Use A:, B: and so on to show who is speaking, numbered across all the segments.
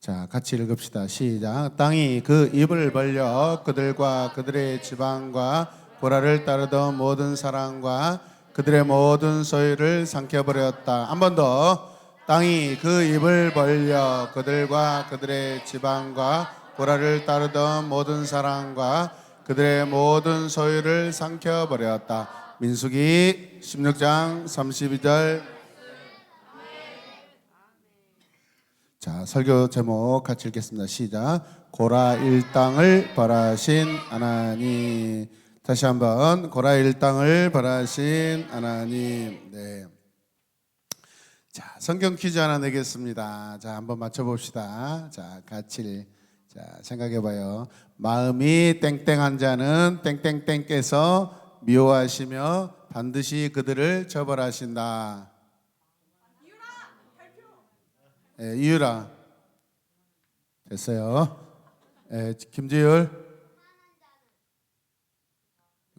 A: 자, 같이 읽읍시다. 시작. 땅이 그 입을 벌려 그들과 그들의 지방과 고라를 따르던 모든 사람과 그들의 모든 소유를 삼켜버렸다. 한 번 더. 땅이 그 입을 벌려 그들과 그들의 지방과 고라를 따르던 모든 사람과 그들의 모든 소유를 삼켜버렸다. 민수기 16장 32절. 자, 설교 제목 같이 읽겠습니다. 시작. 고라 일당을 벌하신 하나님. 다시 한번 고라 일당을 벌하신 하나님. 네. 자, 성경 퀴즈 하나 내겠습니다. 자, 한번 맞춰봅시다. 자, 같이 생각해봐요. 마음이 땡땡한 자는 땡땡땡께서 미워하시며 반드시 그들을 처벌하신다. 이유라 됐어요. 김지율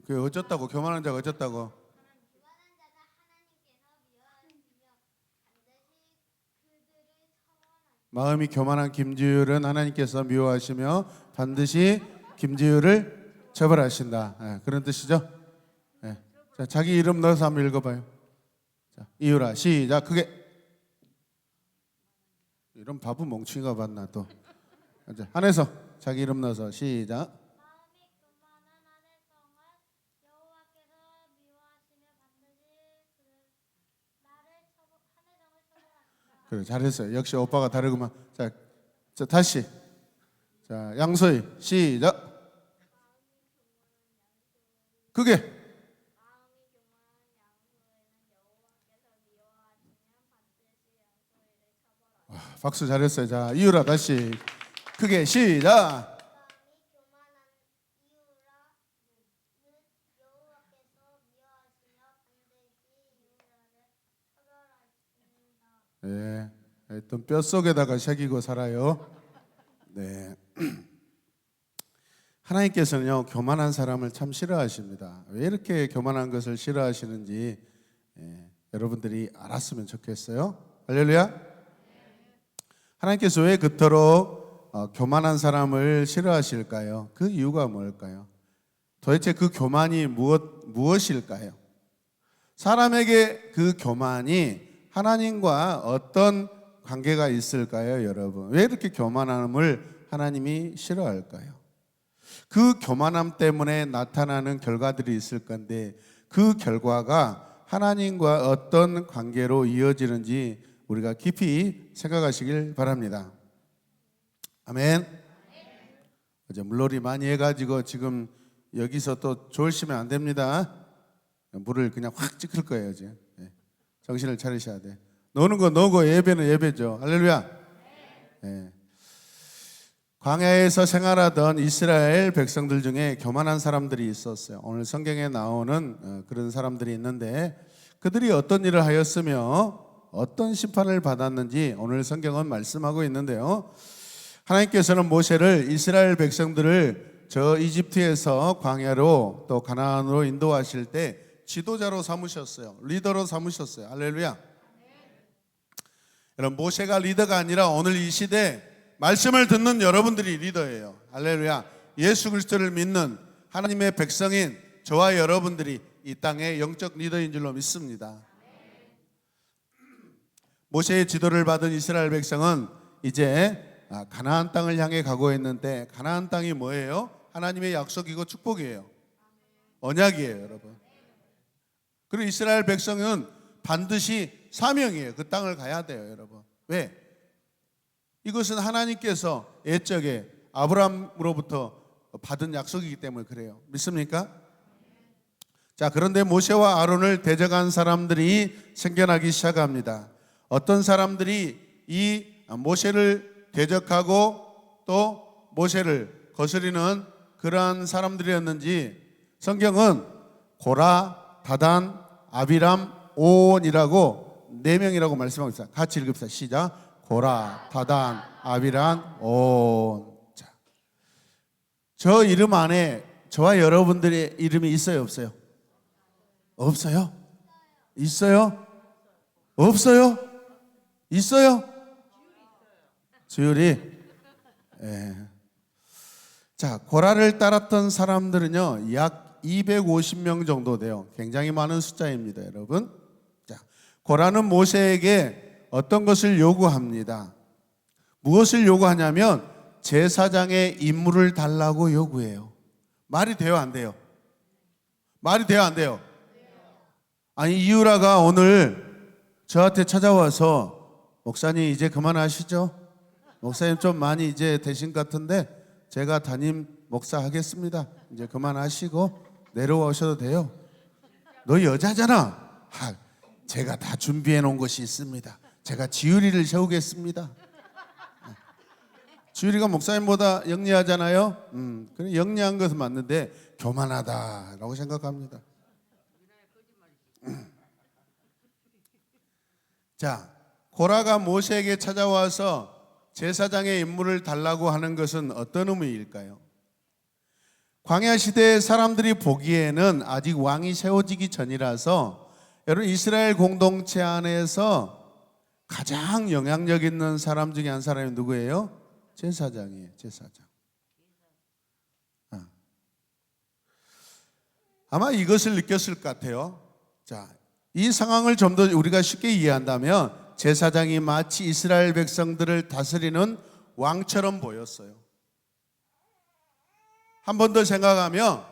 A: 그 어쩌다고 교만한 자가 어쩌다고? 마음이 교만한 김지율은 하나님께서 미워하시며 반드시 김지율을 처벌하신다. 그런 뜻이죠. 자, 자기 이름 넣어서 한번 읽어봐요. 자, 이유라 시작. 그게 이런 바보 멍충이가 봤나 또. 한해서 자기 이름 넣어서 시작. 그래, 잘했어요. 역시 오빠가 다르구만. 자, 다시. 자, 양소희 시작. 그게 박수 잘했어요. 자, 이유라 다시. 크게 시작. 네, 하여튼 뼛속에다가 새기고 살아요. 네. 하나님께서는요, 교만한 사람을 참 싫어하십니다. 왜 이렇게 교만한 것을 싫어하시는지 여러분들이 알았으면 좋겠어요. 할렐루야. 하나님께서 왜 그토록 교만한 사람을 싫어하실까요? 그 이유가 뭘까요? 도대체 그 교만이 무엇일까요? 사람에게 그 교만이 하나님과 어떤 관계가 있을까요, 여러분? 왜 이렇게 교만함을 하나님이 싫어할까요? 그 교만함 때문에 나타나는 결과들이 있을 건데 그 결과가 하나님과 어떤 관계로 이어지는지 우리가 깊이 생각하시길 바랍니다. 아멘. 어제 물놀이 많이 해가지고 지금 여기서 또 졸시면 안 됩니다. 물을 그냥 확 찍을 거예요. 이제 정신을 차리셔야 돼. 노는 거 노고 예배는 예배죠. 할렐루야. 네. 광야에서 생활하던 이스라엘 백성들 중에 교만한 사람들이 있었어요. 오늘 성경에 나오는 그런 사람들이 있는데 그들이 어떤 일을 하였으며 어떤 심판을 받았는지 오늘 성경은 말씀하고 있는데요. 하나님께서는 모세를 이스라엘 백성들을 저 이집트에서 광야로 또 가나안으로 인도하실 때 지도자로 삼으셨어요. 리더로 삼으셨어요. 할렐루야. 여러분, 모세가 리더가 아니라 오늘 이 시대 말씀을 듣는 여러분들이 리더예요. 할렐루야. 예수 그리스도를 믿는 하나님의 백성인 저와 여러분들이 이 땅의 영적 리더인 줄로 믿습니다. 모세의 지도를 받은 이스라엘 백성은 이제 가나안 땅을 향해 가고 있는데 가나안 땅이 뭐예요? 하나님의 약속이고 축복이에요. 언약이에요, 여러분. 그리고 이스라엘 백성은 반드시 사명이에요. 그 땅을 가야 돼요, 여러분. 왜? 이것은 하나님께서 옛적에 아브라함으로부터 받은 약속이기 때문에 그래요. 믿습니까? 자, 그런데 모세와 아론을 대적한 사람들이 생겨나기 시작합니다. 어떤 사람들이 이 모세를 대적하고 또 모세를 거스리는 그러한 사람들이었는지 성경은 고라, 다단, 아비람, 온이라고 4명이라고 말씀하고 있어요. 같이 읽읍시다. 시작. 고라, 다단, 아비람, 온. 자, 저 이름 안에 저와 여러분들의 이름이 있어요, 없어요? 없어요? 있어요? 없어요? 있어요? 수율이. 예. 자, 고라를 따랐던 사람들은요 약 250명 정도 돼요. 굉장히 많은 숫자입니다, 여러분. 자, 고라는 모세에게 어떤 것을 요구합니다. 무엇을 요구하냐면 제사장의 임무를 달라고 요구해요. 말이 돼요, 안 돼요? 말이 돼요, 안 돼요? 아니, 이유라가 오늘 저한테 찾아와서 목사님 이제 그만하시죠? 목사님 좀 많이 이제 되신 것 같은데 제가 담임 목사 하겠습니다. 이제 그만하시고 내려오셔도 돼요. 너 여자잖아. 제가 다 준비해 놓은 것이 있습니다. 제가 지율이를 세우겠습니다. 지율이가 목사님보다 영리하잖아요. 그래, 영리한 것은 맞는데 교만하다라고 생각합니다. 자, 고라가 모세에게 찾아와서 제사장의 임무를 달라고 하는 것은 어떤 의미일까요? 광야 시대의 사람들이 보기에는 아직 왕이 세워지기 전이라서 여러분 이스라엘 공동체 안에서 가장 영향력 있는 사람 중에 한 사람이 누구예요? 제사장이에요. 제사장. 아마 이것을 느꼈을 것 같아요. 자, 이 상황을 좀 더 우리가 쉽게 이해한다면 제사장이 마치 이스라엘 백성들을 다스리는 왕처럼 보였어요. 한 번 더 생각하면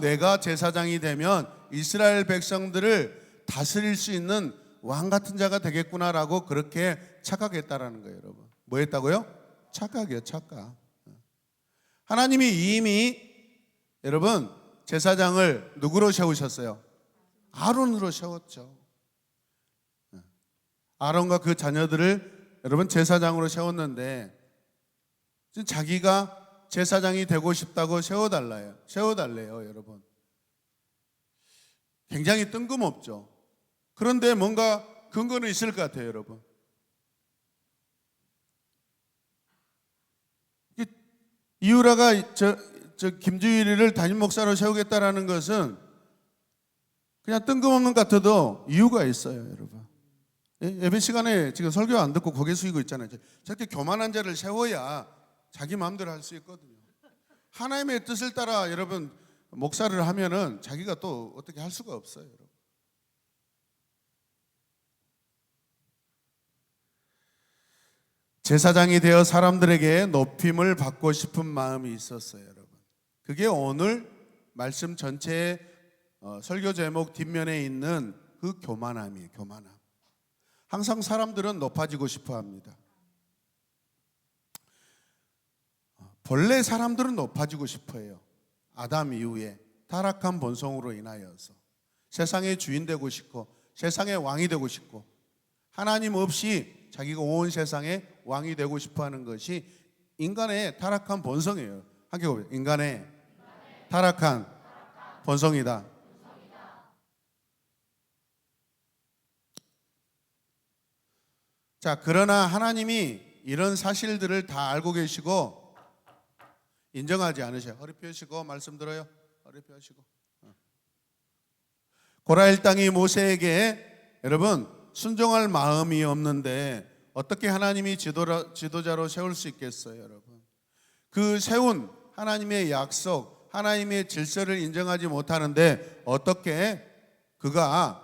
A: 내가 제사장이 되면 이스라엘 백성들을 다스릴 수 있는 왕 같은 자가 되겠구나라고 그렇게 착각했다라는 거예요, 여러분. 뭐 했다고요? 착각이에요, 착각. 하나님이 이미 여러분 제사장을 누구로 세우셨어요? 아론으로 세웠죠. 아론과 그 자녀들을 여러분 제사장으로 세웠는데 자기가 제사장이 되고 싶다고 세워달래요, 여러분. 굉장히 뜬금없죠. 그런데 뭔가 근거는 있을 것 같아요, 여러분. 이유라가 저 김주일이를 담임 목사로 세우겠다라는 것은 그냥 뜬금없는 것 같아도 이유가 있어요, 여러분. 예배 시간에 지금 설교 안 듣고 고개 숙이고 있잖아요. 저렇게 교만한 자를 세워야 자기 마음대로 할 수 있거든요. 하나님의 뜻을 따라 여러분 목사를 하면은 자기가 또 어떻게 할 수가 없어요, 여러분. 제사장이 되어 사람들에게 높임을 받고 싶은 마음이 있었어요, 여러분. 그게 오늘 말씀 전체의 설교 제목 뒷면에 있는 그 교만함이에요, 교만함. 항상 사람들은 높아지고 싶어 합니다. 본래 사람들은 높아지고 싶어 해요. 아담 이후에 타락한 본성으로 인하여서 세상의 주인 되고 싶고 세상의 왕이 되고 싶고 하나님 없이 자기가 온 세상의 왕이 되고 싶어 하는 것이 인간의 타락한 본성이에요. 함께 보세요. 인간의 타락한 본성이다. 자, 그러나 하나님이 이런 사실들을 다 알고 계시고 인정하지 않으셔요. 허리 펴시고 말씀 들어요. 허리 펴시고. 고라 일당이 모세에게 여러분 순종할 마음이 없는데 어떻게 하나님이 지도자로 세울 수 있겠어요, 여러분? 그 세운 하나님의 약속, 하나님의 질서를 인정하지 못하는데 어떻게 그가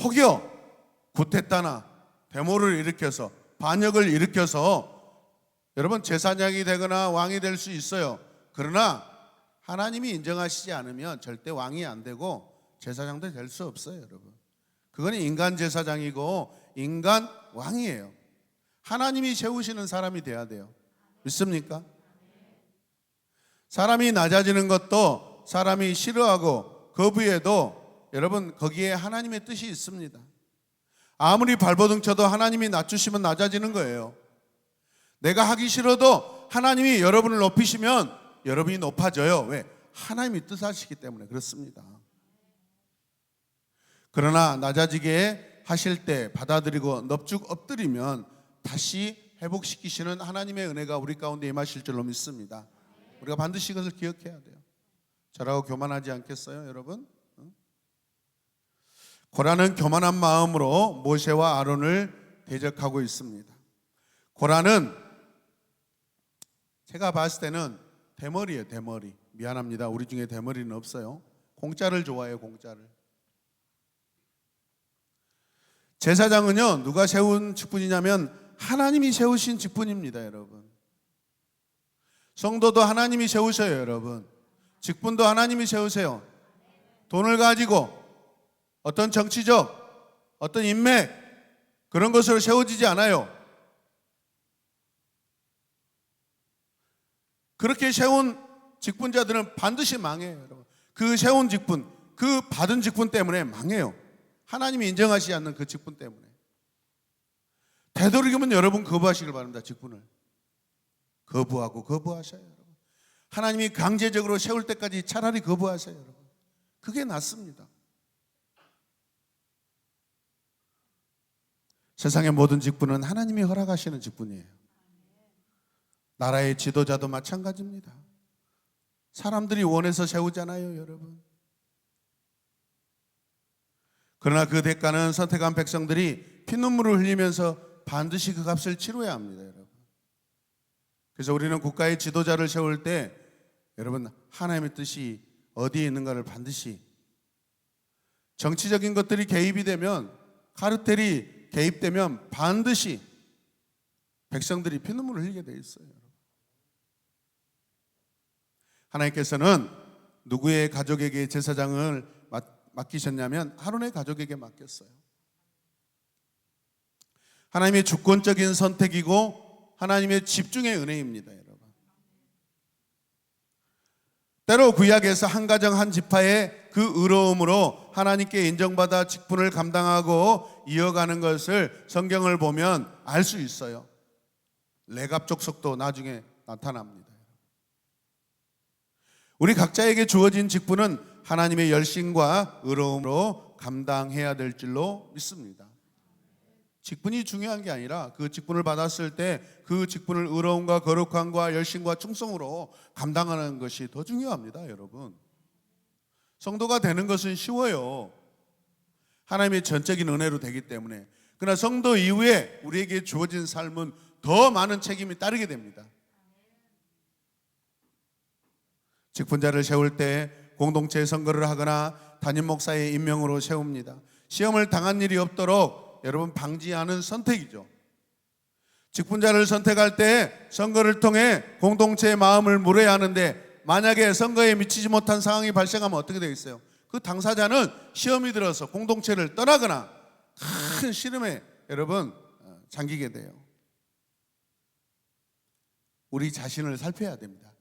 A: 혹여 구태타나 데모를 일으켜서 반역을 일으켜서 여러분 제사장이 되거나 왕이 될 수 있어요. 그러나 하나님이 인정하시지 않으면 절대 왕이 안 되고 제사장도 될 수 없어요, 여러분. 그건 인간 제사장이고 인간 왕이에요. 하나님이 세우시는 사람이 돼야 돼요. 믿습니까? 사람이 낮아지는 것도 사람이 싫어하고 거부해도 여러분 거기에 하나님의 뜻이 있습니다. 아무리 발버둥 쳐도 하나님이 낮추시면 낮아지는 거예요. 내가 하기 싫어도 하나님이 여러분을 높이시면 여러분이 높아져요. 왜? 하나님이 뜻하시기 때문에 그렇습니다. 그러나 낮아지게 하실 때 받아들이고 넙죽 엎드리면 다시 회복시키시는 하나님의 은혜가 우리 가운데 임하실 줄로 믿습니다. 우리가 반드시 이것을 기억해야 돼요. 저라고 교만하지 않겠어요, 여러분? 고라는 교만한 마음으로 모세와 아론을 대적하고 있습니다. 고라는 제가 봤을 때는 대머리예요. 대머리. 미안합니다. 우리 중에 대머리는 없어요. 공짜를 좋아해요. 공짜를. 제사장은요, 누가 세운 직분이냐면 하나님이 세우신 직분입니다. 여러분, 성도도 하나님이 세우셔요. 여러분, 직분도 하나님이 세우세요. 돈을 가지고 어떤 정치적, 어떤 인맥, 그런 것으로 세워지지 않아요. 그렇게 세운 직분자들은 반드시 망해요. 여러분, 그 세운 직분, 그 받은 직분 때문에 망해요. 하나님이 인정하시지 않는 그 직분 때문에. 되도록이면 여러분 거부하시길 바랍니다. 직분을 거부하셔요. 여러분, 하나님이 강제적으로 세울 때까지 차라리 거부하세요. 여러분, 그게 낫습니다. 세상의 모든 직분은 하나님이 허락하시는 직분이에요. 나라의 지도자도 마찬가지입니다. 사람들이 원해서 세우잖아요. 여러분, 그러나 그 대가는 선택한 백성들이 피눈물을 흘리면서 반드시 그 값을 치러야 합니다. 여러분, 그래서 우리는 국가의 지도자를 세울 때 여러분, 하나님의 뜻이 어디에 있는가를 반드시, 정치적인 것들이 개입이 되면, 카르텔이 개입되면 반드시 백성들이 피눈물을 흘리게 돼 있어요. 하나님께서는 누구의 가족에게 제사장을 맡기셨냐면 아론의 가족에게 맡겼어요. 하나님의 주권적인 선택이고 하나님의 집중의 은혜입니다. 여러분, 때로 구약에서 한 가정 한 지파의 그 의로움으로 하나님께 인정받아 직분을 감당하고 이어가는 것을 성경을 보면 알 수 있어요. 레갑 족속도 나중에 나타납니다. 우리 각자에게 주어진 직분은 하나님의 열심과 의로움으로 감당해야 될 줄로 믿습니다. 직분이 중요한 게 아니라 그 직분을 받았을 때 그 직분을 의로움과 거룩함과 열심과 충성으로 감당하는 것이 더 중요합니다. 여러분, 성도가 되는 것은 쉬워요. 하나님의 전적인 은혜로 되기 때문에. 그러나 성도 이후에 우리에게 주어진 삶은 더 많은 책임이 따르게 됩니다. 직분자를 세울 때 공동체 선거를 하거나 담임 목사의 임명으로 세웁니다. 시험을 당한 일이 없도록 여러분 방지하는 선택이죠. 직분자를 선택할 때 선거를 통해 공동체의 마음을 물어야 하는데, 만약에 선거에 미치지 못한 상황이 발생하면 어떻게 되겠어요? 그 당사자는 시험이 들어서 공동체를 떠나거나 큰 시름에 여러분 잠기게 돼요. 우리 자신을 살펴야 됩니다.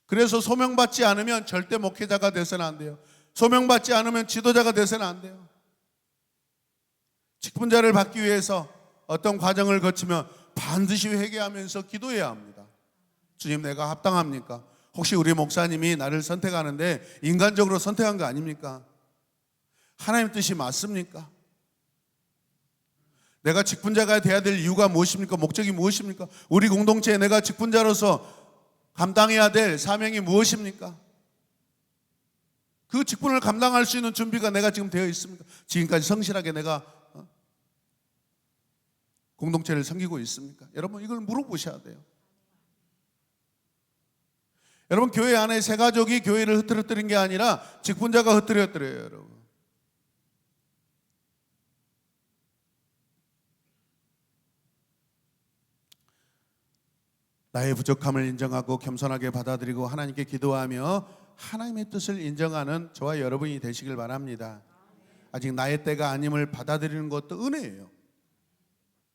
A: 그래서 소명받지 않으면 절대 목회자가 되서는 안 돼요. 소명받지 않으면 지도자가 되서는 안 돼요. 직분자를 받기 위해서 어떤 과정을 거치면 반드시 회개하면서 기도해야 합니다. 주님, 내가 합당합니까? 혹시 우리 목사님이 나를 선택하는데 인간적으로 선택한 거 아닙니까? 하나님 뜻이 맞습니까? 내가 직분자가 돼야 될 이유가 무엇입니까? 목적이 무엇입니까? 우리 공동체에 내가 직분자로서 감당해야 될 사명이 무엇입니까? 그 직분을 감당할 수 있는 준비가 내가 지금 되어 있습니까? 지금까지 성실하게 내가 공동체를 섬기고 있습니까? 여러분, 이걸 물어보셔야 돼요. 여러분, 교회 안에 새 가족이 교회를 흐트러뜨린 게 아니라 직분자가 흐트러뜨려요. 여러분, 나의 부족함을 인정하고 겸손하게 받아들이고 하나님께 기도하며 하나님의 뜻을 인정하는 저와 여러분이 되시길 바랍니다. 아직 나의 때가 아님을 받아들이는 것도 은혜예요.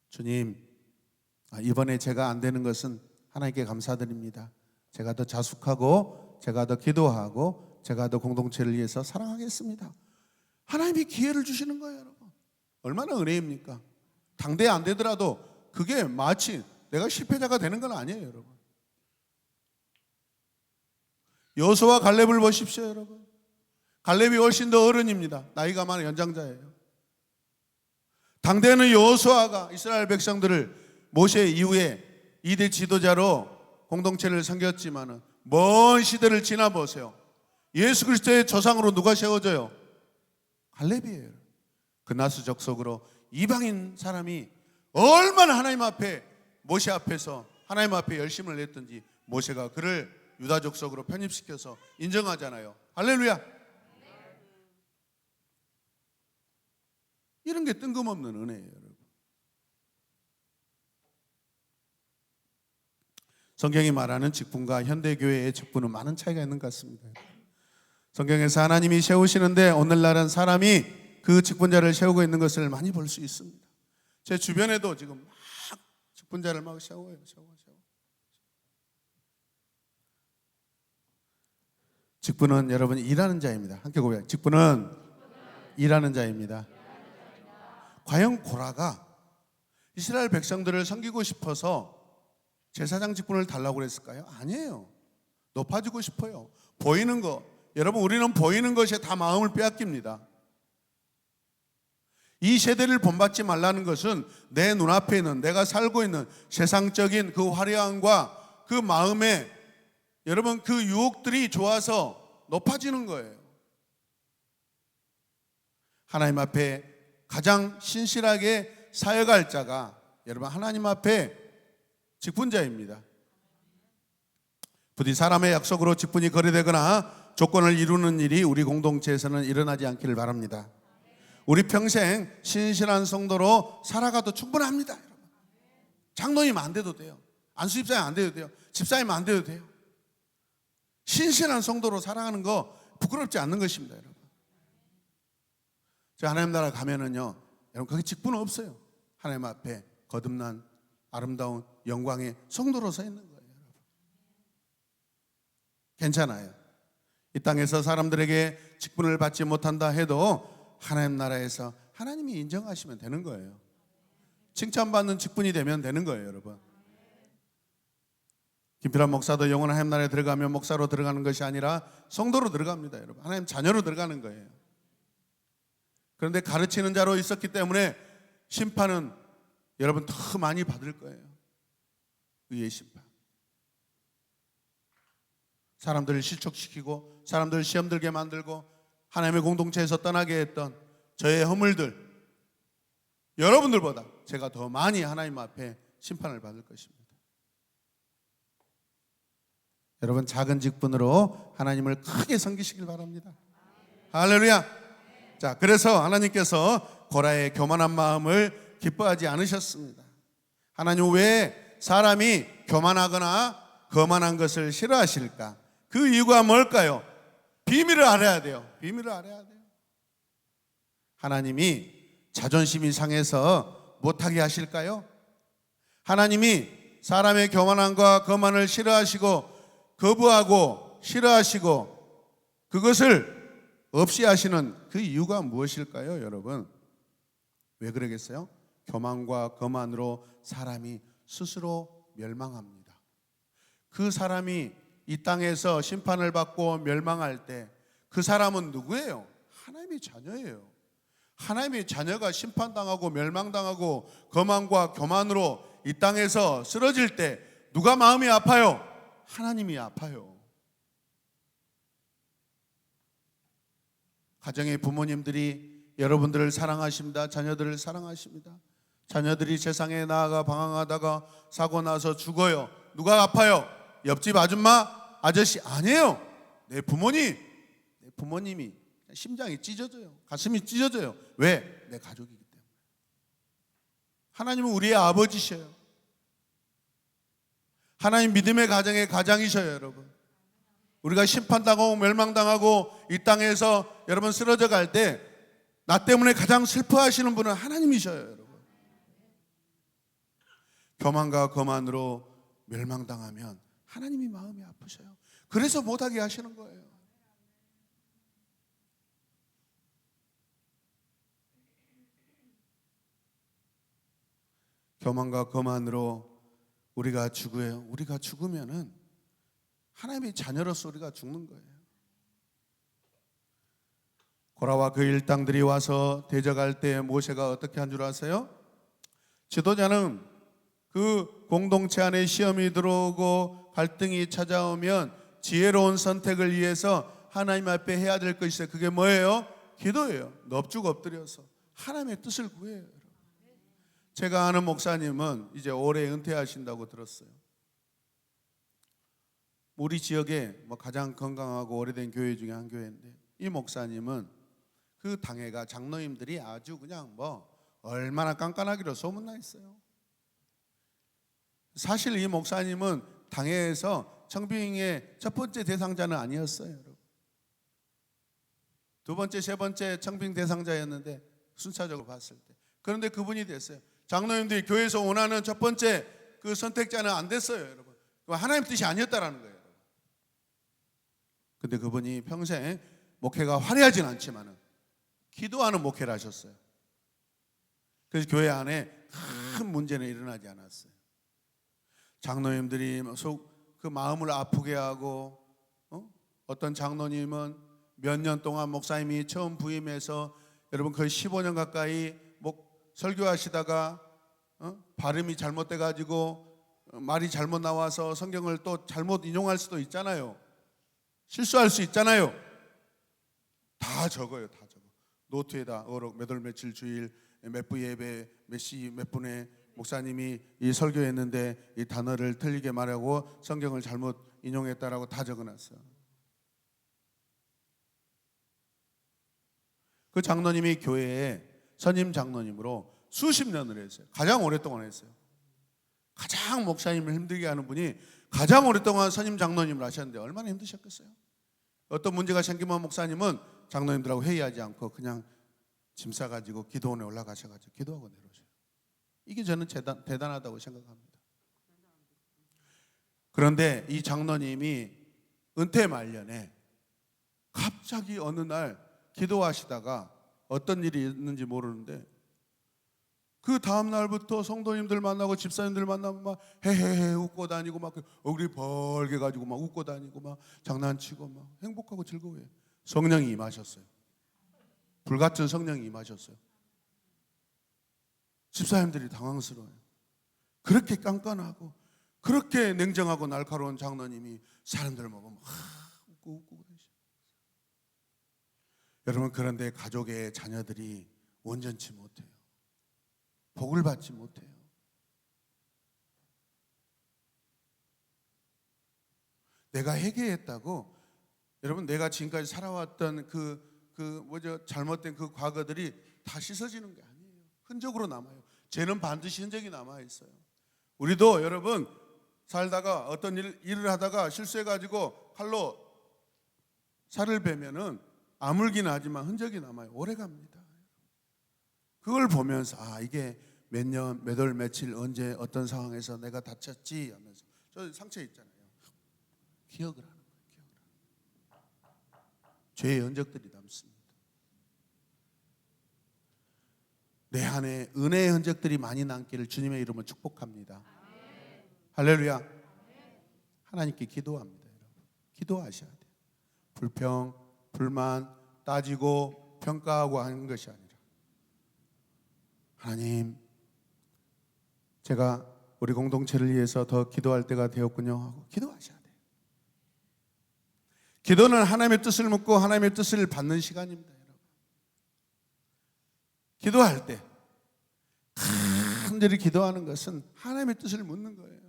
A: 주님, 이번에 제가 안 되는 것은 하나님께 감사드립니다. 제가 더 자숙하고 제가 더 기도하고 제가 더 공동체를 위해서 사랑하겠습니다. 하나님이 기회를 주시는 거예요. 여러분, 얼마나 은혜입니까? 당대 안 되더라도 그게 마치 내가 실패자가 되는 건 아니에요. 여러분, 여호수아와 갈렙을 보십시오. 여러분, 갈렙이 훨씬 더 어른입니다. 나이가 많은 연장자예요. 당대는 여호수아가 이스라엘 백성들을 모세 이후에 2대 지도자로 공동체를 섬겼지만 먼 시대를 지나보세요. 예수 그리스도의 조상으로 누가 세워져요? 갈렙이에요. 그나스 족속으로 이방인 사람이 얼마나 하나님 앞에, 모세 앞에서 하나님 앞에 열심을 냈든지 모세가 그를 유다 족속으로 편입시켜서 인정하잖아요. 할렐루야. 이런 게 뜬금없는 은혜예요, 여러분. 성경이 말하는 직분과 현대교회의 직분은 많은 차이가 있는 것 같습니다. 성경에서 하나님이 세우시는데 오늘날은 사람이 그 직분자를 세우고 있는 것을 많이 볼 수 있습니다. 제 주변에도 지금 막 직분자를 막 세워요. 직분은 여러분 일하는 자입니다. 함께 고백. 직분은 일하는 자입니다. 과연 고라가 이스라엘 백성들을 섬기고 싶어서 제사장 직분을 달라고 그랬을까요? 아니에요. 높아지고 싶어요. 보이는 거. 여러분, 우리는 보이는 것에 다 마음을 빼앗깁니다. 이 세대를 본받지 말라는 것은 내 눈앞에 있는, 내가 살고 있는 세상적인 그 화려함과 그 마음에 여러분 그 유혹들이 좋아서 높아지는 거예요. 하나님 앞에 가장 신실하게 사역할 자가 여러분 하나님 앞에 직분자입니다. 부디 사람의 약속으로 직분이 거래되거나 조건을 이루는 일이 우리 공동체에서는 일어나지 않기를 바랍니다. 우리 평생 신실한 성도로 살아가도 충분합니다. 여러분. 장로님 안 돼도 돼요. 안수집사님 안 돼도 돼요. 집사님 안 돼도 돼요. 신실한 성도로 살아가는 거 부끄럽지 않는 것입니다, 여러분. 저 하나님 나라 가면은요, 여러분 거기 직분은 없어요. 하나님 앞에 거듭난 아름다운 영광의 성도로 서 있는 거예요, 여러분. 괜찮아요. 이 땅에서 사람들에게 직분을 받지 못한다 해도 하나님 나라에서 하나님이 인정하시면 되는 거예요. 칭찬받는 직분이 되면 되는 거예요, 여러분. 김필환 목사도 영원한 하나님 나라에 들어가면 목사로 들어가는 것이 아니라 성도로 들어갑니다, 여러분. 하나님 자녀로 들어가는 거예요. 그런데 가르치는 자로 있었기 때문에 심판은 여러분 더 많이 받을 거예요. 의의 심판. 사람들을 실족시키고 사람들을 시험 들게 만들고 하나님의 공동체에서 떠나게 했던 저의 허물들, 여러분들보다 제가 더 많이 하나님 앞에 심판을 받을 것입니다. 여러분 작은 직분으로 하나님을 크게 섬기시길 바랍니다. 할렐루야. 자, 그래서 하나님께서 고라의 교만한 마음을 기뻐하지 않으셨습니다. 하나님 왜 사람이 교만하거나 거만한 것을 싫어하실까? 그 이유가 뭘까요? 비밀을 알아야 돼요. 비밀을 알아야 돼요. 하나님이 자존심이 상해서 못하게 하실까요? 하나님이 사람의 교만함과 거만을 싫어하시고 거부하고 싫어하시고 그것을 없이 하시는 그 이유가 무엇일까요, 여러분? 왜 그러겠어요? 교만과 거만으로 사람이 스스로 멸망합니다. 그 사람이 이 땅에서 심판을 받고 멸망할 때 그 사람은 누구예요? 하나님의 자녀예요. 하나님의 자녀가 심판당하고 멸망당하고 거만과 교만으로 이 땅에서 쓰러질 때 누가 마음이 아파요? 하나님이 아파요. 가정의 부모님들이 여러분들을 사랑하십니다. 자녀들을 사랑하십니다. 자녀들이 세상에 나아가 방황하다가 사고 나서 죽어요. 누가 아파요? 옆집 아줌마, 아저씨 아니에요. 내 부모님이 심장이 찢어져요. 가슴이 찢어져요. 왜? 내 가족이기 때문에. 하나님은 우리의 아버지셔요. 하나님 믿음의 가정의 가장이셔요, 여러분. 우리가 심판당하고 멸망당하고 이 땅에서 여러분 쓰러져 갈 때 나 때문에 가장 슬퍼하시는 분은 하나님이셔요, 여러분. 교만과 거만으로 멸망당하면 하나님이 마음이 아프셔요. 그래서 못하게 하시는 거예요. 교만과 거만으로 우리가 죽어요. 우리가 죽으면은 하나님의 자녀로서 우리가 죽는 거예요. 고라와 그 일당들이 와서 대적할 때 모세가 어떻게 한 줄 아세요? 지도자는 그 공동체 안에 시험이 들어오고 갈등이 찾아오면 지혜로운 선택을 위해서 하나님 앞에 해야 될 것이 있어요. 그게 뭐예요? 기도예요. 넙죽 엎드려서 하나님의 뜻을 구해요. 제가 아는 목사님은 이제 올해 은퇴하신다고 들었어요. 우리 지역에 가장 건강하고 오래된 교회 중에 한 교회인데, 이 목사님은 그 당회가 장로님들이 아주 그냥 얼마나 깐깐하기로 소문나 있어요. 사실 이 목사님은 당회에서 청빙의 첫 번째 대상자는 아니었어요, 여러분. 두 번째, 세 번째 청빙 대상자였는데, 순차적으로 봤을 때. 그런데 그분이 됐어요. 장로님들이 교회에서 원하는 첫 번째 그 선택자는 안 됐어요, 여러분. 하나님 뜻이 아니었다라는 거예요. 근데 그분이 평생 목회가 화려하진 않지만은 기도하는 목회를 하셨어요. 그래서 교회 안에 큰 문제는 일어나지 않았어요. 장로님들이 그 마음을 아프게 하고, 어떤 장로님은 몇 년 동안 목사님이 처음 부임해서 여러분 거의 15년 가까이 설교하시다가 발음이 잘못돼 가지고 말이 잘못 나와서 성경을 또 잘못 인용할 수도 있잖아요. 실수할 수 있잖아요. 다 적어요, 다 적어. 노트에다 몇 월 며칠 주일 몇 부 예배 몇 시 몇 분에 목사님이 이 설교했는데 이 단어를 틀리게 말하고 성경을 잘못 인용했다라고 다 적어놨어요. 그 장로님이 교회에 선임 장로님으로 수십 년을 했어요. 가장 오랫동안 했어요. 가장 목사님을 힘들게 하는 분이 가장 오랫동안 선임 장로님을 하셨는데 얼마나 힘드셨겠어요? 어떤 문제가 생기면 목사님은 장로님들하고 회의하지 않고 그냥 짐 싸가지고 기도원에 올라가셔가지고 기도하고 내려오셔요. 이게 저는 대단하다고 생각합니다. 그런데 이 장로님이 은퇴 말년에 갑자기 어느 날 기도하시다가 어떤 일이 있는지 모르는데 그 다음 날부터 성도님들 만나고 집사님들 만나면 막 헤헤헤 웃고 다니고 막 얼굴이 벌게 가지고 막 웃고 다니고 막 장난치고 막 행복하고 즐거워요. 성령이 임하셨어요. 불같은 성령이 임하셨어요. 집사님들이 당황스러워요. 그렇게 깐깐하고 그렇게 냉정하고 날카로운 장로님이 사람들을 보면 막 웃고 그러시죠. 여러분, 그런데 가족의 자녀들이 온전치 못해요. 복을 받지 못해요. 내가 회개했다고 여러분 내가 지금까지 살아왔던 잘못된 그 과거들이 다 씻어지는 게 아니에요. 흔적으로 남아요. 죄는 반드시 흔적이 남아 있어요. 우리도 여러분 살다가 어떤 일을 하다가 실수해가지고 칼로 살을 베면은 아물기는 하지만 흔적이 남아요. 오래 갑니다. 그걸 보면서 이게 몇 년, 몇 월, 며칠, 언제 어떤 상황에서 내가 다쳤지 하면서 저 상처 있잖아요. 기억을 하는 거예요. 죄의 흔적들이 남습니다. 내 안에 은혜의 흔적들이 많이 남기를 주님의 이름으로 축복합니다. 할렐루야. 하나님께 기도합니다. 여러분. 기도하셔야 돼요. 불평, 불만, 따지고 평가하고 하는 것이 아니라 하나님, 제가 우리 공동체를 위해서 더 기도할 때가 되었군요 하고 기도하셔야 돼요. 기도는 하나님의 뜻을 묻고 하나님의 뜻을 받는 시간입니다. 여러분. 기도할 때 간절히 기도하는 것은 하나님의 뜻을 묻는 거예요.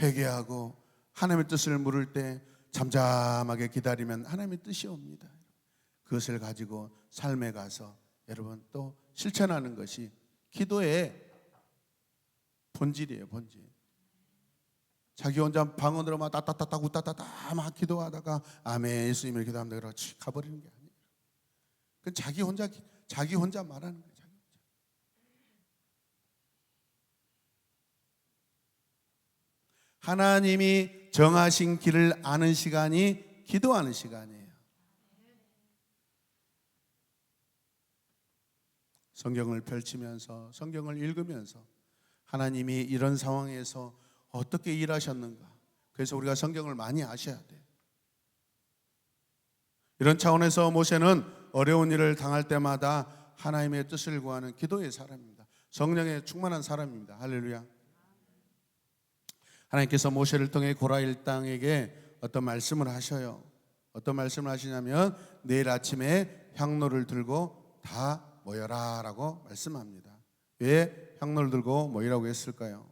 A: 회개하고 하나님의 뜻을 물을 때 잠잠하게 기다리면 하나님의 뜻이 옵니다. 그것을 가지고 삶에 가서 여러분 또 실천하는 것이 기도의 본질이에요. 본질. 자기 혼자 방언으로 막 따따따따 우따따따 막 기도하다가 아멘 예수님을 기도하면 그렇지 가버리는 게 아니에요. 그건 자기 혼자 말하는 거예요. 자기 혼자. 하나님이 정하신 길을 아는 시간이 기도하는 시간이에요. 성경을 펼치면서 성경을 읽으면서 하나님이 이런 상황에서 어떻게 일하셨는가. 그래서 우리가 성경을 많이 아셔야 돼요. 이런 차원에서 모세는 어려운 일을 당할 때마다 하나님의 뜻을 구하는 기도의 사람입니다. 성령에 충만한 사람입니다. 할렐루야. 하나님께서 모세를 통해 고라일 땅에게 어떤 말씀을 하셔요. 어떤 말씀을 하시냐면 내일 아침에 향로를 들고 다 모여라 라고 말씀합니다. 왜 향로를 들고 모이라고 했을까요?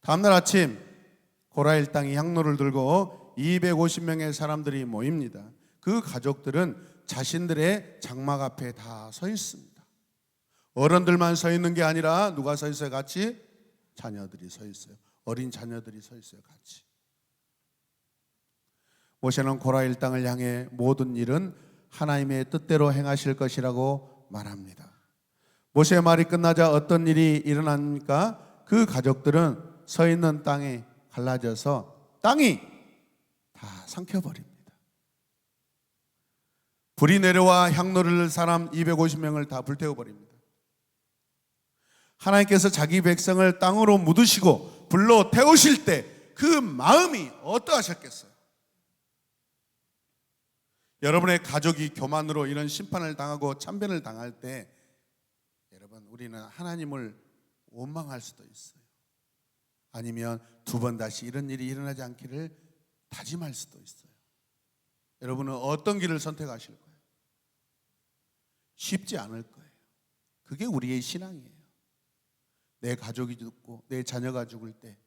A: 다음날 아침 고라 일당이 향로를 들고 250명의 사람들이 모입니다. 그 가족들은 자신들의 장막 앞에 다 서 있습니다. 어른들만 서 있는 게 아니라 누가 서 있어요? 같이? 자녀들이 서 있어요. 어린 자녀들이 서 있어요. 같이. 모세는 고라 일당을 향해 모든 일은 하나님의 뜻대로 행하실 것이라고 말합니다. 모세의 말이 끝나자 어떤 일이 일어납니까? 그 가족들은 서 있는 땅이 갈라져서 땅이 다 삼켜버립니다. 불이 내려와 향로를 들 사람 250명을 다 불태워버립니다. 하나님께서 자기 백성을 땅으로 묻으시고 불로 태우실 때 그 마음이 어떠하셨겠어요? 여러분의 가족이 교만으로 이런 심판을 당하고 참변을 당할 때 여러분 우리는 하나님을 원망할 수도 있어요. 아니면 두 번 다시 이런 일이 일어나지 않기를 다짐할 수도 있어요. 여러분은 어떤 길을 선택하실 거예요? 쉽지 않을 거예요. 그게 우리의 신앙이에요. 내 가족이 죽고 내 자녀가 죽을 때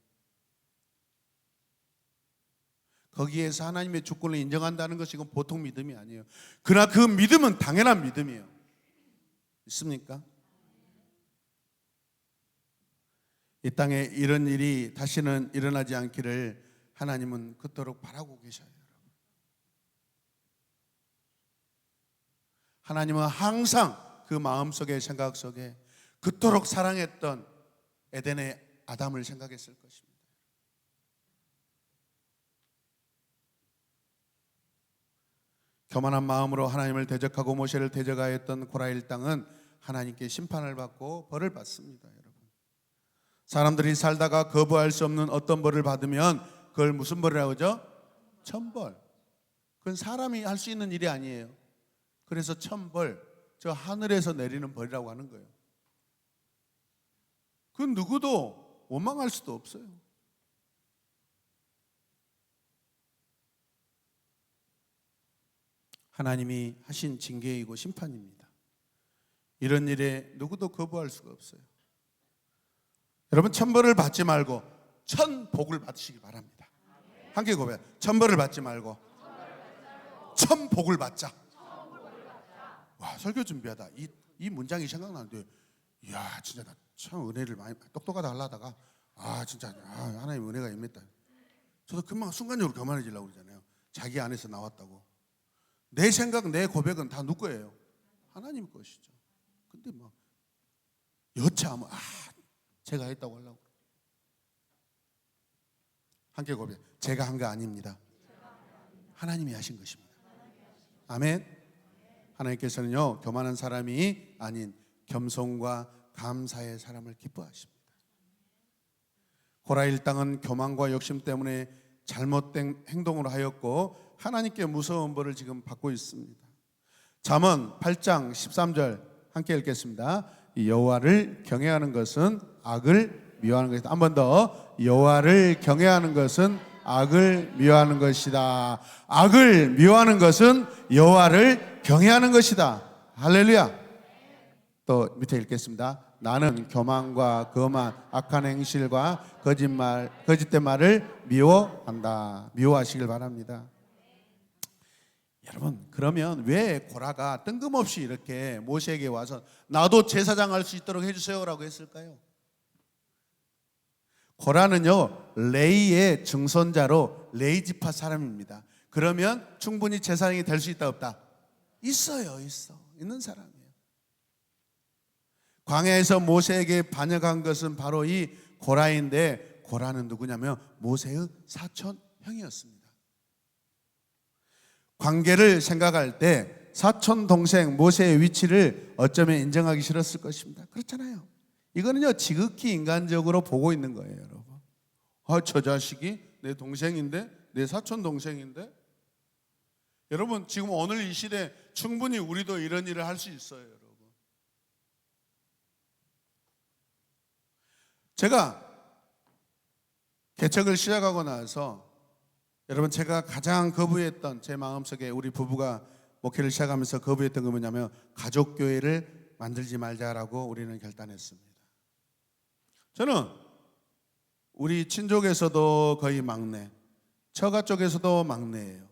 A: 거기에서 하나님의 주권을 인정한다는 것이 이건 보통 믿음이 아니에요. 그러나 그 믿음은 당연한 믿음이에요. 있습니까? 이 땅에 이런 일이 다시는 일어나지 않기를 하나님은 그토록 바라고 계셔요. 하나님은 항상 그 마음속에 생각 속에 그토록 사랑했던 에덴의 아담을 생각했을 것입니다. 교만한 마음으로 하나님을 대적하고 모세를 대적하였던 고라 일당은 하나님께 심판을 받고 벌을 받습니다. 여러분, 사람들이 살다가 거부할 수 없는 어떤 벌을 받으면 그걸 무슨 벌이라고 하죠? 천벌. 그건 사람이 할 수 있는 일이 아니에요. 그래서 천벌, 저 하늘에서 내리는 벌이라고 하는 거예요. 그 누구도 원망할 수도 없어요. 하나님이 하신 징계이고 심판입니다. 이런 일에 누구도 거부할 수가 없어요. 여러분, 천벌을 받지 말고 천복을 받으시기 바랍니다. 함께 고백. 천벌을 받지 말고 천복을 받자. 와, 설교 준비하다 이 문장이 생각나는데, 이야, 진짜 나 참 은혜를 많이 똑똑하다 하려다가 진짜 하나님 은혜가 임했다. 저도 금방 순간적으로 교만해지려고 그러잖아요. 자기 안에서 나왔다고. 내 생각, 내 고백은 다 누구 거예요? 하나님 것이죠. 근데 막 여차하면 제가 했다고 하려고. 함께 고백. 제가 한 거 아닙니다. 하나님이 하신 것입니다. 아멘. 하나님께서는요, 교만한 사람이 아닌 겸손과 감사의 사람을 기뻐하십니다. 고라 일당은 교만과 욕심 때문에 잘못된 행동을 하였고 하나님께 무서운 벌을 지금 받고 있습니다. 잠언 8장 13절 함께 읽겠습니다. 여호와를 경외하는 것은 악을 미워하는 것이다. 한 번 더. 여호와를 경외하는 것은 악을 미워하는 것이다. 악을 미워하는 것은 여호와를 경외하는 것이다. 할렐루야. 또 밑에 읽겠습니다. 나는 교만과 거만, 악한 행실과 거짓된 말을 미워한다. 미워하시길 바랍니다. 여러분, 그러면 왜 고라가 뜬금없이 이렇게 모세에게 와서 나도 제사장 할 수 있도록 해주세요라고 했을까요? 고라는요, 레이의 증손자로 레이 지파 사람입니다. 그러면 충분히 제사장이 될 수 있다 없다? 있어요. 있는 사람이에요. 광야에서 모세에게 반역한 것은 바로 이 고라인데, 고라는 누구냐면 모세의 사촌 형이었습니다. 관계를 생각할 때 사촌 동생 모세의 위치를 어쩌면 인정하기 싫었을 것입니다. 그렇잖아요. 이거는요, 지극히 인간적으로 보고 있는 거예요, 여러분. 저 자식이 내 동생인데, 내 사촌 동생인데. 여러분, 지금 오늘 이 시대 충분히 우리도 이런 일을 할 수 있어요, 여러분. 제가 개척을 시작하고 나서 여러분, 제가 가장 거부했던, 제 마음속에 우리 부부가 목회를 시작하면서 거부했던 게 뭐냐면 가족교회를 만들지 말자라고 우리는 결단했습니다. 저는 우리 친족에서도 거의 막내, 처가 쪽에서도 막내예요.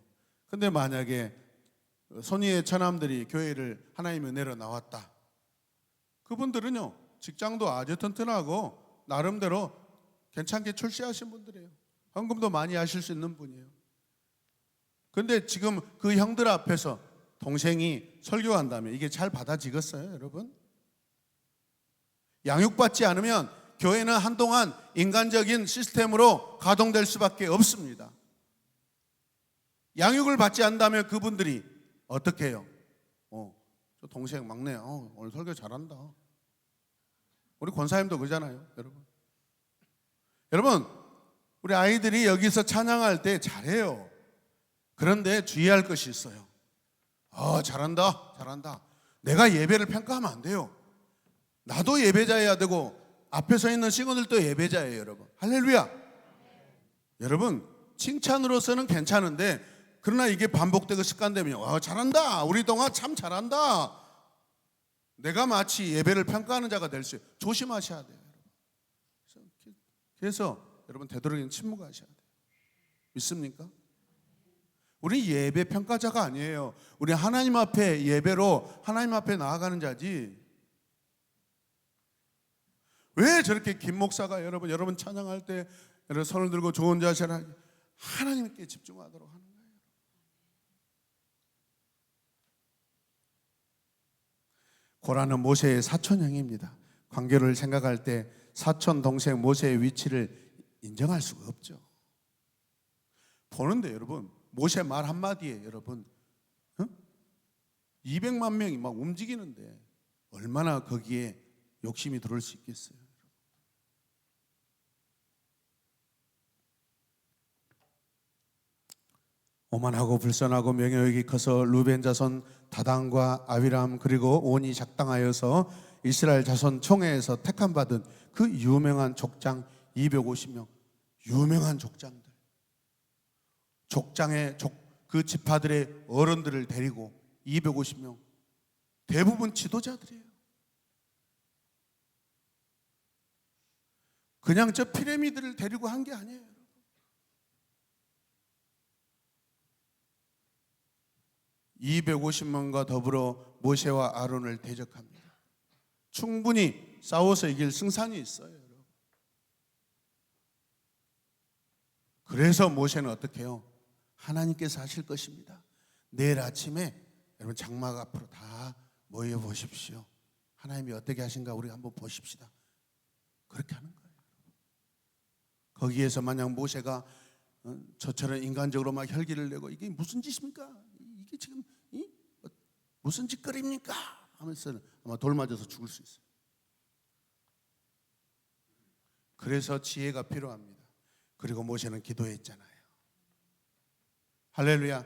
A: 근데 만약에 손위의 처남들이 교회를 하나님의 은혜로 나왔다, 그분들은요 직장도 아주 튼튼하고 나름대로 괜찮게 출세하신 분들이에요. 헌금도 많이 하실 수 있는 분이에요. 근데 지금 그 형들 앞에서 동생이 설교한다면 이게 잘 받아지겠어요, 여러분? 양육받지 않으면 교회는 한동안 인간적인 시스템으로 가동될 수밖에 없습니다. 양육을 받지 않는다면 그분들이 어떻게 해요? 저 동생 막내 오늘 설교 잘한다. 우리 권사님도 그러잖아요, 여러분. 여러분, 우리 아이들이 여기서 찬양할 때 잘해요. 그런데 주의할 것이 있어요. 잘한다, 잘한다. 내가 예배를 평가하면 안 돼요. 나도 예배자여야 되고 앞에 서 있는 싱어들도 예배자예요, 여러분. 할렐루야. 여러분, 칭찬으로서는 괜찮은데 그러나 이게 반복되고 습관되면 잘한다, 우리 동아 참 잘한다, 내가 마치 예배를 평가하는 자가 될 수 있어요. 조심하셔야 돼요, 여러분. 그래서 여러분 되도록이면 침묵하셔야 돼요. 믿습니까? 우리 예배 평가자가 아니에요. 우리 하나님 앞에 예배로 하나님 앞에 나아가는 자지. 왜 저렇게 김 목사가 여러분 찬양할 때 여러분 손을 들고 좋은 자세를 하나님께 집중하도록 하는 거예요. 고라는 모세의 사촌형입니다. 관계를 생각할 때 사촌 동생 모세의 위치를 인정할 수가 없죠. 보는데 여러분, 모세 말 한마디에 여러분 200만 명이 막 움직이는데 얼마나 거기에 욕심이 들어올 수 있겠어요. 오만하고 불선하고 명예욕이 커서 루벤 자손 다단과 아비람 그리고 온이 작당하여서 이스라엘 자손 총회에서 택함받은 그 유명한 족장 250명, 유명한 족장들, 족장의 그 지파들의 어른들을 데리고 250명, 대부분 지도자들이에요. 그냥 저 피라미드를 데리고 한 게 아니에요. 250명과 더불어 모세와 아론을 대적합니다. 충분히 싸워서 이길 승산이 있어요, 여러분. 그래서 모세는 어떻게 해요? 하나님께서 하실 것입니다. 내일 아침에 여러분 장막 앞으로 다 모여 보십시오. 하나님이 어떻게 하신가 우리 한번 보십시다. 그렇게 하는 거예요. 거기에서 만약 모세가 저처럼 인간적으로 막 혈기를 내고 이게 무슨 짓입니까? 이게 지금 무슨 짓거리입니까? 하면서 아마 돌 맞아서 죽을 수 있어요. 그래서 지혜가 필요합니다. 그리고 모세는 기도했잖아요. 할렐루야.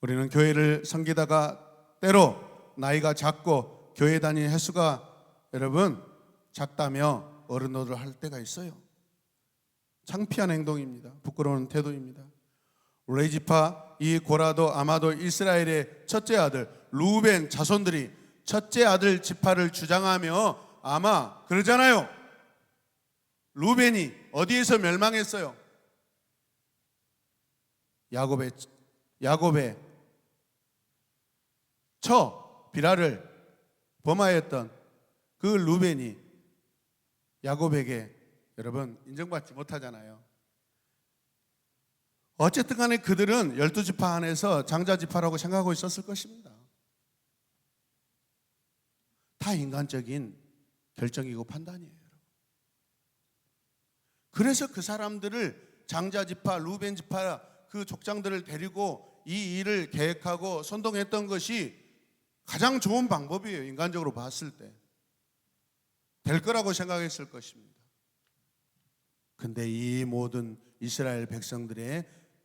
A: 우리는 교회를 섬기다가 때로 나이가 작고 교회 다니는 횟수가 여러분 작다며 어른노릇을 할 때가 있어요. 창피한 행동입니다. 부끄러운 태도입니다. 레지파 이 고라도 아마도 이스라엘의 첫째 아들 루벤 자손들이 첫째 아들 지파를 주장하며 아마 그러잖아요. 루벤이 어디에서 멸망했어요? 야곱의 처 비라를 범하였던 그 루벤이 야곱에게 여러분 인정받지 못하잖아요. 어쨌든 간에 그들은 12지파 안에서 장자지파라고 생각하고 있었을 것입니다. 다 인간적인 결정이고 판단이에요. 그래서 그 사람들을 장자지파, 루벤지파 그 족장들을 데리고 이 일을 계획하고 선동했던 것이 가장 좋은 방법이에요. 인간적으로 봤을 때 될 거라고 생각했을 것입니다. 근데 이 모든 이스라엘 백성들의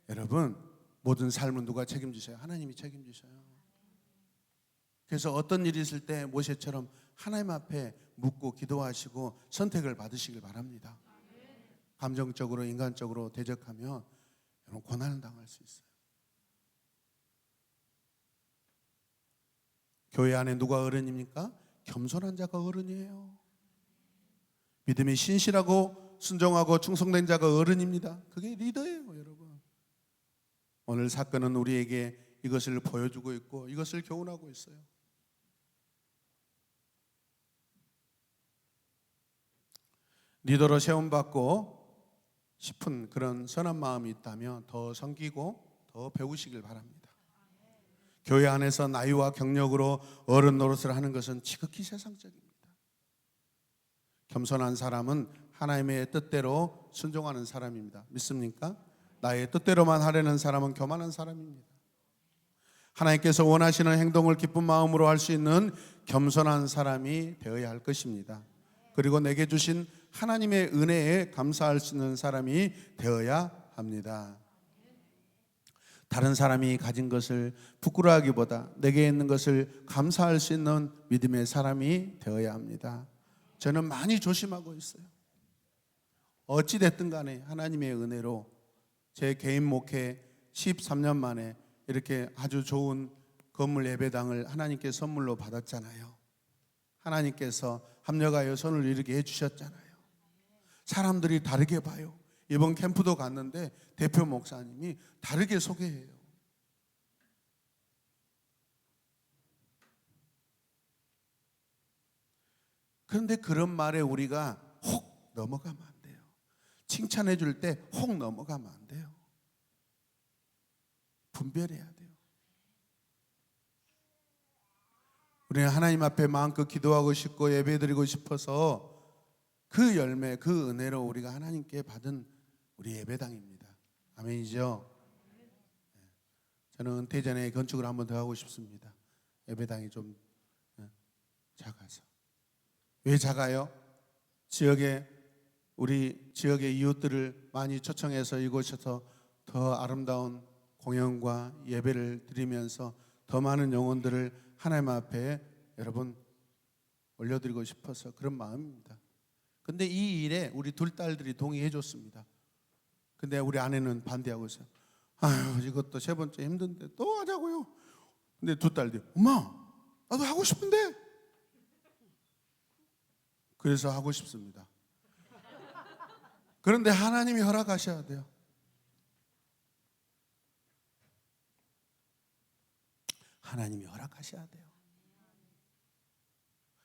A: 여러분 모든 삶은 누가 책임지셔요? 하나님이 책임지셔요. 그래서 어떤 일이 있을 때 모세처럼 하나님 앞에 묻고 기도하시고 선택을 받으시길 바랍니다. 감정적으로 인간적으로 대적하면 여러분 고난을 당할 수 있어요. 교회 안에 누가 어른입니까? 겸손한 자가 어른이에요. 믿음이 신실하고 순종하고 충성된 자가 어른입니다. 그게 리더예요, 여러분. 오늘 사건은 우리에게 이것을 보여주고 있고 이것을 교훈하고 있어요. 리더로 세움받고 싶은 그런 선한 마음이 있다면 더 섬기고 더 배우시길 바랍니다. 교회 안에서 나이와 경력으로 어른 노릇을 하는 것은 지극히 세상적입니다. 겸손한 사람은 하나님의 뜻대로 순종하는 사람입니다. 믿습니까? 나의 뜻대로만 하려는 사람은 교만한 사람입니다. 하나님께서 원하시는 행동을 기쁜 마음으로 할 수 있는 겸손한 사람이 되어야 할 것입니다. 그리고 내게 주신 하나님의 은혜에 감사할 수 있는 사람이 되어야 합니다. 다른 사람이 가진 것을 부끄러워하기보다 내게 있는 것을 감사할 수 있는 믿음의 사람이 되어야 합니다. 저는 많이 조심하고 있어요. 어찌 됐든 간에 하나님의 은혜로 제 개인 목회 13년 만에 이렇게 아주 좋은 건물 예배당을 하나님께 선물로 받았잖아요. 하나님께서 합력하여 손을 이루게 해주셨잖아요. 사람들이 다르게 봐요. 이번 캠프도 갔는데 대표 목사님이 다르게 소개해요. 그런데 그런 말에 우리가 혹 넘어가면 안 돼요. 칭찬해 줄 때 혹 넘어가면 안 돼요. 분별해야 돼요. 우리는 하나님 앞에 마음껏 기도하고 싶고 예배드리고 싶어서 그 열매, 그 은혜로 우리가 하나님께 받은 우리 예배당입니다. 아멘이죠? 저는 은퇴 전에 건축을 한 번 더 하고 싶습니다. 예배당이 좀 작아서. 왜 작아요? 우리 지역의 이웃들을 많이 초청해서 이곳에서 더 아름다운 공연과 예배를 드리면서 더 많은 영혼들을 하나님 앞에 여러분 올려드리고 싶어서 그런 마음입니다. 근데 이 일에 우리 둘 딸들이 동의해 줬습니다. 근데 우리 아내는 반대하고 있어요. 아유, 이것도 세 번째 힘든데 또 하자고요. 근데 두 딸들이 엄마, 나도 하고 싶은데. 그래서 하고 싶습니다. 그런데 하나님이 허락하셔야 돼요. 하나님이 허락하셔야 돼요.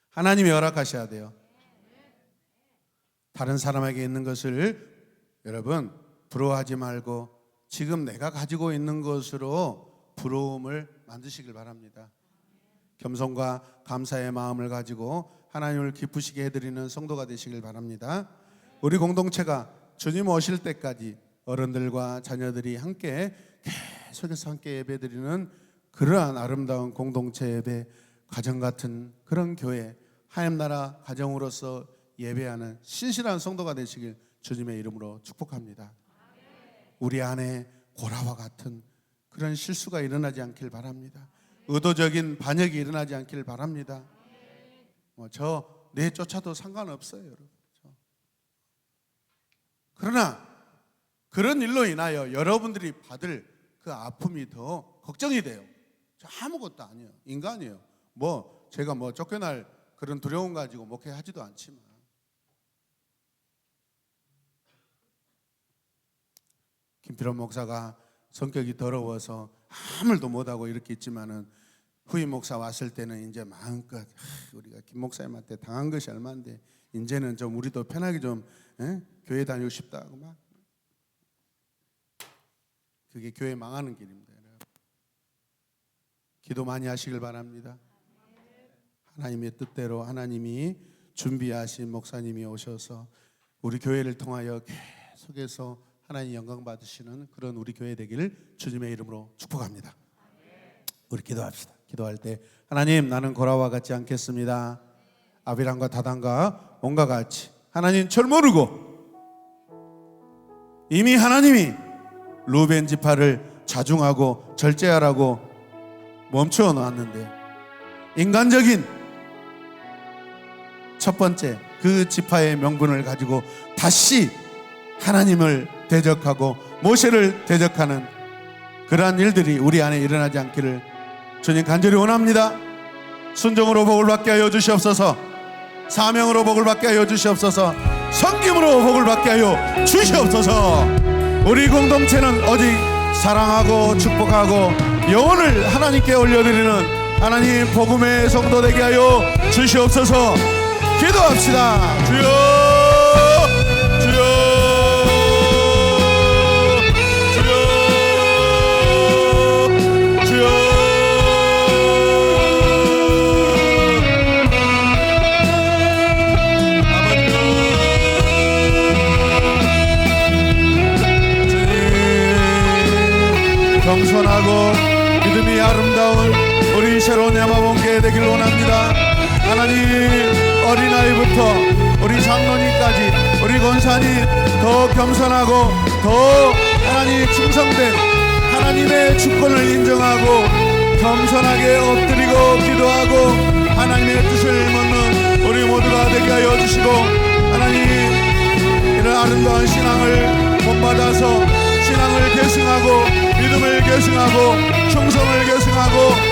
A: 하나님이 허락하셔야 돼요. 다른 사람에게 있는 것을 여러분 부러워하지 말고 지금 내가 가지고 있는 것으로 부러움을 만드시길 바랍니다. 겸손과 감사의 마음을 가지고 하나님을 기쁘시게 해드리는 성도가 되시길 바랍니다. 우리 공동체가 주님 오실 때까지 어른들과 자녀들이 함께 계속해서 함께 예배드리는 그러한 아름다운 공동체 예배, 가정 같은 그런 교회, 하나님 나라 가정으로서 예배하는 신실한 성도가 되시길 주님의 이름으로 축복합니다. 우리 안에 고라와 같은 그런 실수가 일어나지 않길 바랍니다. 의도적인 반역이 일어나지 않길 바랍니다. 저 내쫓아도 상관없어요, 여러분. 그러나 그런 일로 인하여 여러분들이 받을 그 아픔이 더 걱정이 돼요. 저 아무것도 아니에요. 인간이에요. 제가 쫓겨날 그런 두려움 가지고 목회하지도 않지만 김필원 목사가 성격이 더러워서 아무 말도 못하고 이렇게 있지만은 후임 목사 왔을 때는 이제 마음껏 우리가 김 목사님한테 당한 것이 얼마인데 이제는 좀 우리도 편하게 좀 교회 다니고 싶다고 막. 그게 교회 망하는 길입니다. 기도 많이 하시길 바랍니다. 하나님의 뜻대로 하나님이 준비하신 목사님이 오셔서 우리 교회를 통하여 계속해서 하나님 영광 받으시는 그런 우리 교회 되기를 주님의 이름으로 축복합니다. 우리 기도합시다. 기도할 때 하나님, 나는 고라와 같지 않겠습니다. 아비람과 다단과 온과 같이 하나님 절 모르고 이미 하나님이 루벤 지파를 자중하고 절제하라고 멈춰 놓았는데 인간적인 첫 번째 그 지파의 명분을 가지고 다시 하나님을 대적하고 모세를 대적하는 그러한 일들이 우리 안에 일어나지 않기를 주님 간절히 원합니다. 순종으로 복을 받게 하여 주시옵소서. 사명으로 복을 받게 하여 주시옵소서. 섬김으로 복을 받게 하여 주시옵소서. 우리 공동체는 오직 사랑하고 축복하고 영혼을 하나님께 올려드리는 하나님 복음의 성도 되게 하여 주시옵소서. 기도합시다. 주여, 주여, 주여, 주여. 겸손하고 믿음이 아름다운 우리 새로운 야마봉교회 되길 원합니다. 하나님, 어린아이부터 우리 장로님까지 우리 권사님 더 겸손하고 더 하나님 충성된 하나님의 주권을 인정하고 겸손하게 엎드리고 기도하고 하나님의 뜻을 묻는 우리 모두가 되게 하여 주시고, 하나님 이런 아름다운 신앙을 본받아서 신앙을 계승하고 믿음을 계승하고 충성을 계승하고